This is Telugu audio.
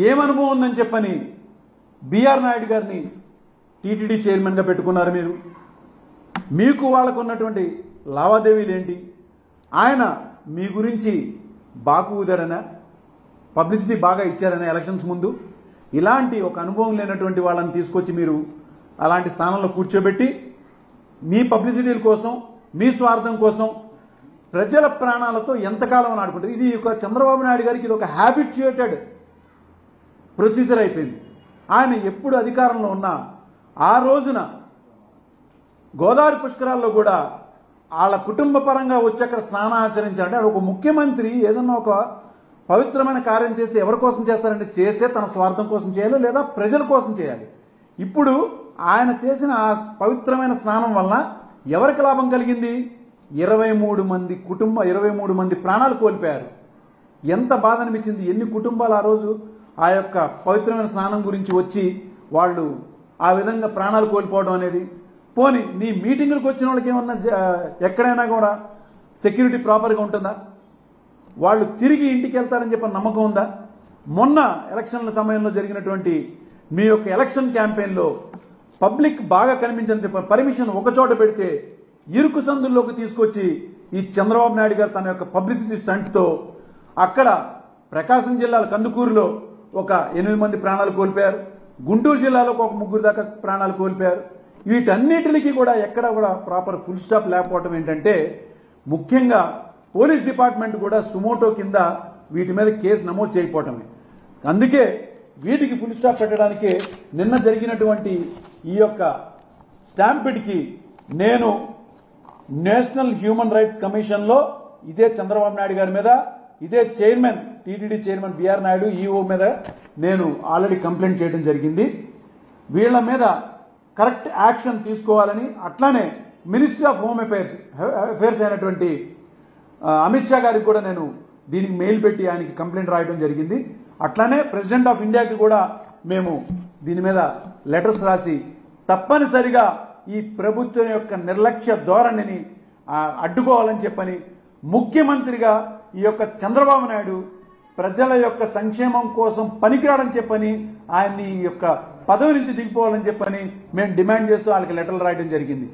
ఏమనుభవం ఉందని చెప్పని బిఆర్ నాయుడు గారిని టీటీడీ చైర్మన్గా పెట్టుకున్నారు మీరు. మీకు వాళ్ళకు ఉన్నటువంటి లావాదేవీలు ఏంటి? ఆయన మీ గురించి బాకు ఊదారనా, పబ్లిసిటీ బాగా ఇచ్చారనా ఎలక్షన్స్ ముందు? ఇలాంటి ఒక అనుభవం లేనటువంటి వాళ్ళని తీసుకొచ్చి మీరు అలాంటి స్థానంలో కూర్చోబెట్టి మీ పబ్లిసిటీల కోసం, మీ స్వార్థం కోసం ప్రజల ప్రాణాలతో ఎంతకాలం ఆడుకుంటారు? ఇది ఒక చంద్రబాబు నాయుడు గారికి ఇది ఒక హ్యాబిట్యుయేటెడ్ ప్రొసీజర్ అయిపోయింది. ఆయన ఎప్పుడు అధికారంలో ఉన్నా ఆ రోజున గోదావరి పుష్కరాల్లో కూడా వాళ్ళ కుటుంబ పరంగా వచ్చి అక్కడ స్నానం ఆచరించాలంటే ఒక ముఖ్యమంత్రి ఏదన్నా ఒక పవిత్రమైన కార్యం చేస్తే ఎవరి కోసం చేస్తారంటే చేస్తే తన స్వార్థం కోసం చేయాలి, లేదా ప్రజల కోసం చేయాలి. ఇప్పుడు ఆయన చేసిన ఆ పవిత్రమైన స్నానం వల్ల ఎవరికి లాభం కలిగింది? 23 మంది ప్రాణాలు కోల్పోయారు. ఎంత బాధ అనిపించింది! ఎన్ని కుటుంబాలు ఆ రోజు ఆ యొక్క పవిత్రమైన స్నానం గురించి వచ్చి వాళ్ళు ఆ విధంగా ప్రాణాలు కోల్పోవడం అనేది. పోనీ నీ మీటింగులకు వచ్చిన వాళ్ళకి ఏమన్నా ఎక్కడైనా కూడా సెక్యూరిటీ ప్రాపర్గా ఉంటుందా? వాళ్ళు తిరిగి ఇంటికి వెళ్తారని చెప్పి నమ్మకం ఉందా? మొన్న ఎలక్షన్ల సమయంలో జరిగినటువంటి మీ యొక్క ఎలక్షన్ క్యాంపెయిన్లో పబ్లిక్ బాగా కనిపించని చెప్పి పర్మిషన్ ఒక చోట పెడితే ఇరుకు సందుల్లోకి తీసుకొచ్చి ఈ చంద్రబాబు నాయుడు గారు తన యొక్క పబ్లిసిటీ స్టంట్తో అక్కడ ప్రకాశం జిల్లాలో కందుకూరులో ఒక 8 మంది ప్రాణాలు కోల్పోయారు, గుంటూరు జిల్లాలో ఒక 3 దాకా ప్రాణాలు కోల్పోయారు. వీటన్నిటికీ కూడా ఎక్కడ కూడా ప్రాపర్ ఫుల్ స్టాప్ లేకపోవటం ఏంటంటే, ముఖ్యంగా పోలీస్ డిపార్ట్మెంట్ కూడా సుమోటో కింద వీటి మీద కేసు నమోదు చేయకపోవటమే. అందుకే వీటికి ఫుల్ స్టాప్ పెట్టడానికి నిన్న జరిగినటువంటి ఈ యొక్క స్టాంపిడ్కి నేను నేషనల్ హ్యూమన్ రైట్స్ కమిషన్లో ఇదే చంద్రబాబు నాయుడు గారి మీద, ఇదే chairman TTD chairman BR Naidu EO మీద నేను ఆల్రెడీ కంప్లైంట్ చేయడం జరిగింది. వీళ్ల మీద కరెక్ట్ యాక్షన్ తీసుకోవాలని, అట్లానే మినిస్ట్రీ ఆఫ్ హోమ్ అఫైర్స్ అయినటువంటి అమిత్ షా గారికి కూడా నేను దీనికి మెయిల్ పెట్టి ఆయనకి కంప్లైంట్ రాయడం జరిగింది. అట్లానే ప్రెసిడెంట్ ఆఫ్ ఇండియాకి కూడా మేము దీని మీద లెటర్స్ రాసి తప్పనిసరిగా ఈ ప్రభుత్వం యొక్క నిర్లక్ష్య ధోరణిని అడ్డుకోవాలని చెప్పని, ముఖ్యమంత్రిగా ఈ యొక్క చంద్రబాబు నాయుడు ప్రజల యొక్క సంక్షేమం కోసం పనికిరాడని చెప్పని, ఆయన్ని ఈ యొక్క పదవి నుంచి దిగిపోవాలని చెప్పని మేము డిమాండ్ చేస్తూ వాళ్ళకి లెటర్లు రాయడం జరిగింది.